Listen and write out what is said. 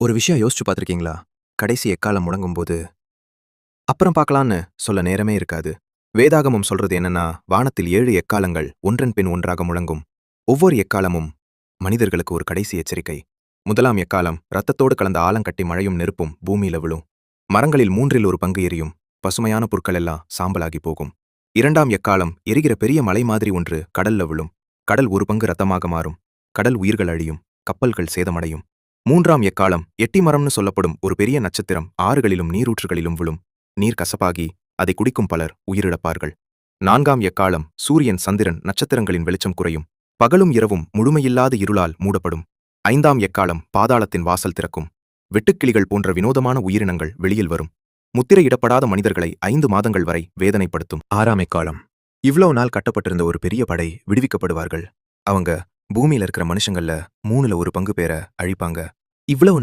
ஒரு விஷயம் யோசிச்சு பார்த்திருக்கீங்களா? கடைசி எக்காலம் முழங்கும்போது, அப்புறம் பார்க்கலான்னு சொல்ல நேரமே இருக்காது. வேதாகமம் சொல்றது என்னன்னா, வானத்தில் 7 எக்காலங்கள் ஒன்றன் பின் ஒன்றாக முழங்கும். ஒவ்வொரு எக்காலமும் மனிதர்களுக்கு ஒரு கடைசி எச்சரிக்கை. முதலாம் எக்காலம் இரத்தத்தோடு கலந்த ஆலங்கட்டி மழையும் நெருப்பும் பூமியில விழும். மரங்களில் 3 ஒரு பங்கு எரியும். பசுமையான புற்கள் எல்லாம் சாம்பலாகி போகும். 2ஆம் எக்காலம் எரிகிற பெரிய மலை மாதிரி ஒன்று கடல்ல விழும். கடல் ஒரு பங்கு ரத்தமாக மாறும். கடல் உயிர்கள் அழியும். கப்பல்கள் சேதமடையும். 3ஆம் எக்காலம் எட்டி மரம்னு சொல்லப்படும் ஒரு பெரிய நட்சத்திரம் ஆறுகளிலும் நீரூற்றுகளிலும் விழும். நீர் கசப்பாகி அதை குடிக்கும் பலர் உயிரிழப்பார்கள். 4ஆம் எக்காலம் சூரியன் சந்திரன் நட்சத்திரங்களின் வெளிச்சம் குறையும். பகலும் இரவும் முழுமையில்லாத இருளால் மூடப்படும். 5ஆம் எக்காலம் பாதாளத்தின் வாசல் திறக்கும். வெட்டுக்கிளிகள் போன்ற வினோதமான உயிரினங்கள் வெளியில் வரும். முத்திரையிடப்படாத மனிதர்களை 5 மாதங்கள் வரை வேதனைப்படுத்தும். 6ஆம் எக்காலம் இவ்வளவு நாள் கட்டப்பட்டிருந்த ஒரு பெரிய படை விடுவிக்கப்படுவார்கள். அவங்க பூமியில இருக்கிற மனுஷங்கள்ல 3 ஒரு பங்கு பேரை அழிப்பாங்க. இவ்வளவு